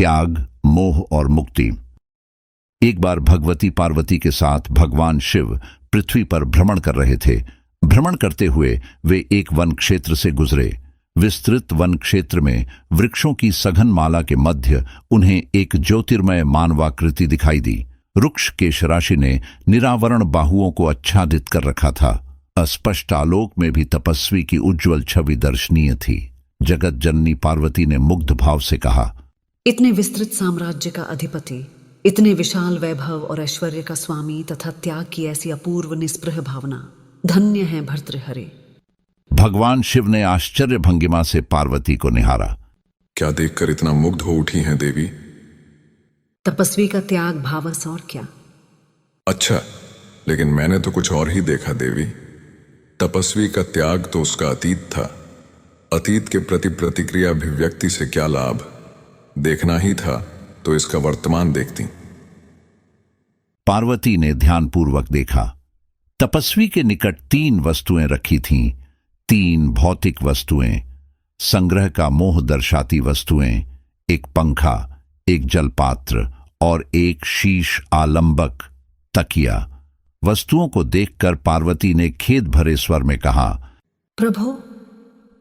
त्याग, मोह और मुक्ति। एक बार भगवती पार्वती के साथ भगवान शिव पृथ्वी पर भ्रमण कर रहे थे। भ्रमण करते हुए वे एक वन क्षेत्र से गुजरे। विस्तृत वन क्षेत्र में वृक्षों की सघन माला के मध्य उन्हें एक ज्योतिर्मय मानवाकृति दिखाई दी। रुक्ष केशराशि ने निरावरण बाहुओं को आच्छादित कर रखा था। अस्पष्ट आलोक में भी तपस्वी की उज्ज्वल छवि दर्शनीय थी। जगत जननी पार्वती ने मुग्ध भाव से कहा, इतने विस्तृत साम्राज्य का अधिपति, इतने विशाल वैभव और ऐश्वर्य का स्वामी तथा त्याग की ऐसी अपूर्व निस्पृह भावना, धन्य है भर्तृहरि। भगवान शिव ने आश्चर्य भंगिमा से पार्वती को निहारा। क्या देखकर इतना मुग्ध हो उठी हैं देवी? तपस्वी का त्याग भावस और क्या। अच्छा, लेकिन मैंने तो कुछ और ही देखा देवी। तपस्वी का त्याग तो उसका अतीत था। अतीत के प्रति प्रतिक्रिया अभिव्यक्ति से क्या लाभ? देखना ही था तो इसका वर्तमान देखती। पार्वती ने ध्यानपूर्वक देखा। तपस्वी के निकट 3 वस्तुएं रखी थीं। 3 भौतिक वस्तुएं, संग्रह का मोह दर्शाती वस्तुएं, एक पंखा, एक जलपात्र और एक शीश आलंबक तकिया। वस्तुओं को देखकर पार्वती ने खेद भरे स्वर में कहा, प्रभो,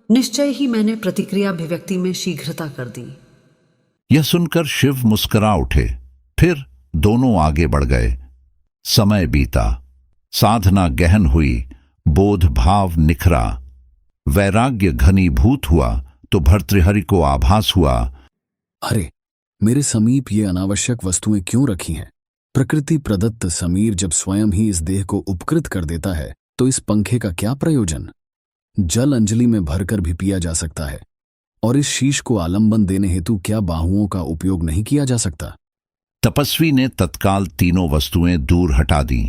निश्चय ही मैंने प्रतिक्रिया अभिव्यक्ति में शीघ्रता कर दी। यह सुनकर शिव मुस्कुरा उठे। फिर दोनों आगे बढ़ गए। समय बीता, साधना गहन हुई, बोध भाव निखरा, वैराग्य घनीभूत हुआ तो भर्तृहरि को आभास हुआ, अरे, मेरे समीप ये अनावश्यक वस्तुएं क्यों रखी हैं? प्रकृति प्रदत्त समीर जब स्वयं ही इस देह को उपकृत कर देता है तो इस पंखे का क्या प्रयोजन? जल अंजलि में भरकर भी पिया जा सकता है, और इस शीश को आलंबन देने हेतु क्या बाहुओं का उपयोग नहीं किया जा सकता? तपस्वी ने तत्काल तीनों वस्तुएं दूर हटा दी।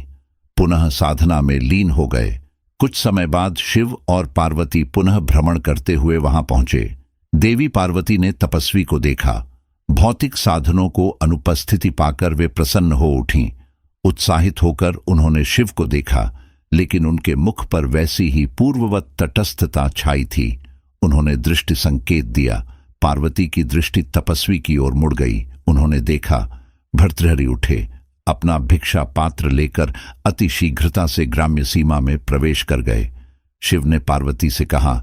पुनः साधना में लीन हो गए। कुछ समय बाद शिव और पार्वती पुनः भ्रमण करते हुए वहां पहुंचे। देवी पार्वती ने तपस्वी को देखा। भौतिक साधनों को अनुपस्थिति पाकर वे प्रसन्न हो उठीं। उत्साहित होकर उन्होंने शिव को देखा, लेकिन उनके मुख पर वैसी ही पूर्ववत तटस्थता छाई थी। उन्होंने दृष्टि संकेत दिया। पार्वती की दृष्टि तपस्वी की ओर मुड़ गई। उन्होंने देखा, भर्तृहरि उठे, अपना भिक्षा पात्र लेकर अति शीघ्रता से ग्राम्य सीमा में प्रवेश कर गए। शिव ने पार्वती से कहा,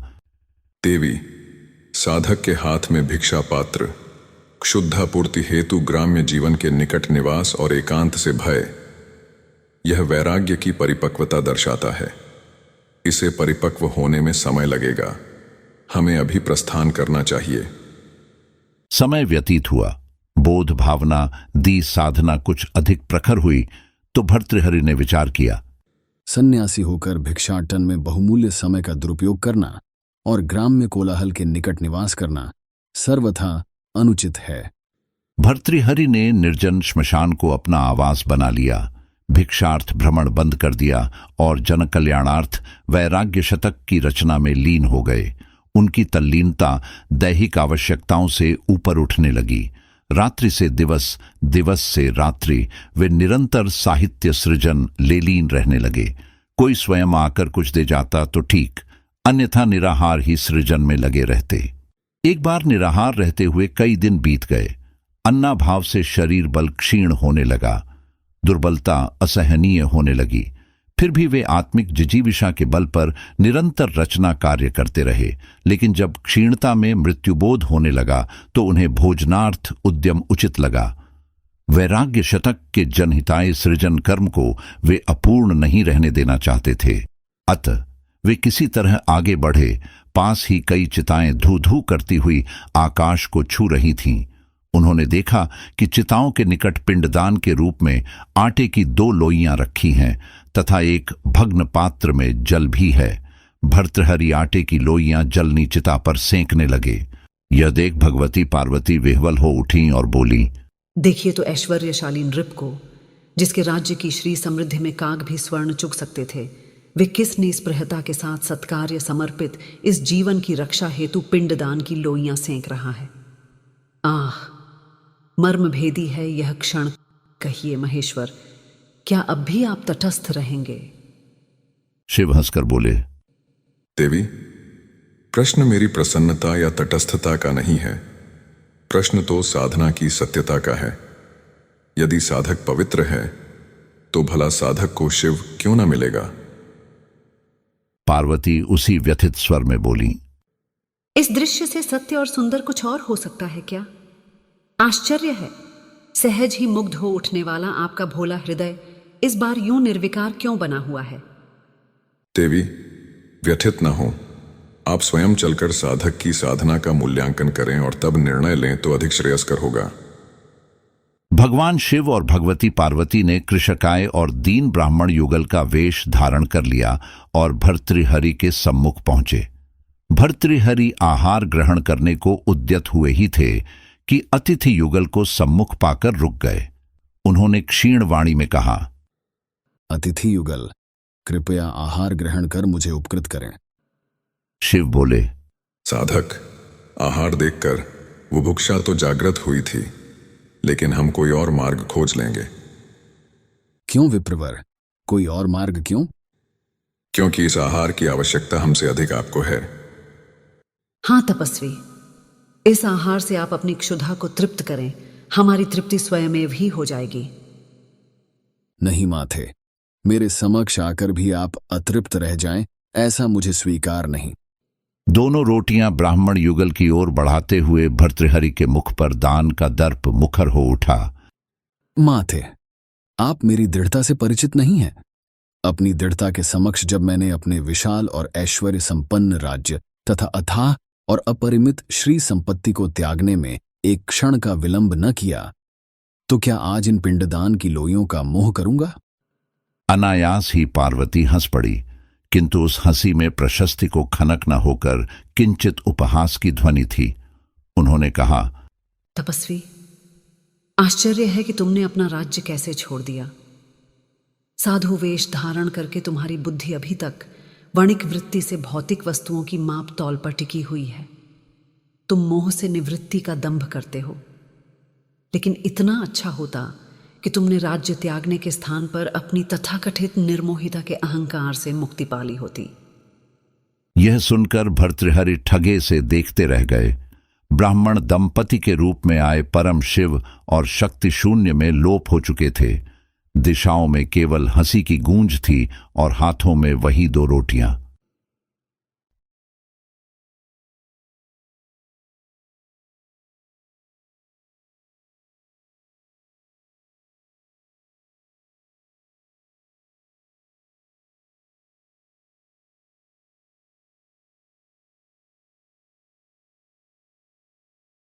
देवी, साधक के हाथ में भिक्षा पात्र क्षुद्धापूर्ति हेतु ग्राम्य जीवन के निकट निवास और एकांत से भय, यह वैराग्य की परिपक्वता दर्शाता है। इसे परिपक्व होने में समय लगेगा। हमें अभी प्रस्थान करना चाहिए। समय व्यतीत हुआ। बोध भावना दी साधना कुछ अधिक प्रखर हुई तो भर्तृहरि ने विचार किया, सन्यासी होकर भिक्षाटन में बहुमूल्य समय का दुरुपयोग करना और ग्राम्य कोलाहल के निकट निवास करना सर्वथा अनुचित है। भर्तृहरि ने निर्जन श्मशान को अपना आवास बना लिया। भिक्षार्थ भ्रमण बंद कर दिया और जनकल्याणार्थ वैराग्य शतक की रचना में लीन हो गए। उनकी तल्लीनता दैहिक आवश्यकताओं से ऊपर उठने लगी। रात्रि से दिवस, दिवस से रात्रि वे निरंतर साहित्य सृजन लेलीन रहने लगे। कोई स्वयं आकर कुछ दे जाता तो ठीक, अन्यथा निराहार ही सृजन में लगे रहते। एक बार निराहार रहते हुए कई दिन बीत गए। अन्नाभाव से शरीर बल क्षीण होने लगा। दुर्बलता असहनीय होने लगी। फिर भी वे आत्मिक जिजीविषा के बल पर निरंतर रचना कार्य करते रहे। लेकिन जब क्षीणता में मृत्युबोध होने लगा तो उन्हें भोजनार्थ उद्यम उचित लगा। वैराग्य शतक के जनहिताय सृजन कर्म को वे अपूर्ण नहीं रहने देना चाहते थे। अतः वे किसी तरह आगे बढ़े। पास ही कई चिताएं धू धू करती हुई आकाश को छू रही थीं। उन्होंने देखा कि चिताओं के निकट पिंडदान के रूप में आटे की 2 लोइयां रखी हैं तथा एक भग्न पात्र में जल भी है। भर्तृहरि आटे की लोइयां जलनी चिता पर सेंकने लगे। यह देख भगवती पार्वती विह्वल हो उठी और बोली, देखिए तो ऐश्वर्यशाली नृप को, जिसके राज्य की श्री समृद्धि में काग भी स्वर्ण चुग सकते थे, वे किस निस्पृहता के साथ सत्कार्य समर्पित इस जीवन की रक्षा हेतु पिंडदान की लोइयां सेंक रहा है। आह, मर्म भेदी है यह क्षण। कहिए महेश्वर, क्या अब भी आप तटस्थ रहेंगे? शिव हंसकर बोले, देवी, प्रश्न मेरी प्रसन्नता या तटस्थता का नहीं है। प्रश्न तो साधना की सत्यता का है। यदि साधक पवित्र है तो भला साधक को शिव क्यों न मिलेगा? पार्वती उसी व्यथित स्वर में बोली, इस दृश्य से सत्य और सुंदर कुछ और हो सकता है क्या? आश्चर्य है, सहज ही मुग्ध हो उठने वाला आपका भोला हृदय इस बार यूं निर्विकार क्यों बना हुआ है? देवी, व्यथित न हो। आप स्वयं चलकर साधक की साधना का मूल्यांकन करें और तब निर्णय लें तो अधिक श्रेयस्कर होगा। भगवान शिव और भगवती पार्वती ने कृशकाय और दीन ब्राह्मण युगल का वेश धारण कर लिया और भर्तृहरि के सम्मुख पहुंचे। भर्तृहरि आहार ग्रहण करने को उद्यत हुए ही थे कि अतिथि युगल को सम्मुख पाकर रुक गए। उन्होंने क्षीण वाणी में कहा, अतिथि युगल, कृपया आहार ग्रहण कर मुझे उपकृत करें। शिव बोले, साधक, आहार देखकर बुभुक्षा तो जागृत हुई थी, लेकिन हम कोई और मार्ग खोज लेंगे। क्यों विप्रवर, कोई और मार्ग क्यों? क्योंकि इस आहार की आवश्यकता हमसे अधिक आपको है। हां तपस्वी, इस आहार से आप अपनी क्षुधा को तृप्त करें, हमारी तृप्ति स्वयमेव ही हो जाएगी। नहीं माथे, मेरे समक्ष आकर भी आप अतृप्त रह जाएं, ऐसा मुझे स्वीकार नहीं। दोनों रोटियां ब्राह्मण युगल की ओर बढ़ाते हुए भर्तृहरि के मुख पर दान का दर्प मुखर हो उठा। माथे, आप मेरी दृढ़ता से परिचित नहीं हैं। अपनी दृढ़ता के समक्ष जब मैंने अपने विशाल और ऐश्वर्य संपन्न राज्य तथा अथाह और अपरिमित श्री संपत्ति को त्यागने में एक क्षण का विलंब न किया, तो क्या आज इन पिंडदान की लोइयों का मोह करूंगा? अनायास ही पार्वती हंस पड़ी, किंतु उस हंसी में प्रशस्ति को खनक न होकर किंचित उपहास की ध्वनि थी। उन्होंने कहा, तपस्वी, आश्चर्य है कि तुमने अपना राज्य कैसे छोड़ दिया। साधु वेश धारण करके तुम्हारी बुद्धि अभी तक वणिक वृत्ति से भौतिक वस्तुओं की माप तौल पर टिकी हुई है। तुम मोह से निवृत्ति का दंभ करते हो, लेकिन इतना अच्छा होता कि तुमने राज्य त्यागने के स्थान पर अपनी तथाकथित निर्मोहिता के अहंकार से मुक्ति पाली होती। यह सुनकर भर्तृहरि ठगे से देखते रह गए। ब्राह्मण दंपति के रूप में आए परम शिव और शक्ति शून्य में लोप हो चुके थे। दिशाओं में केवल हंसी की गूंज थी और हाथों में वही दो रोटियां।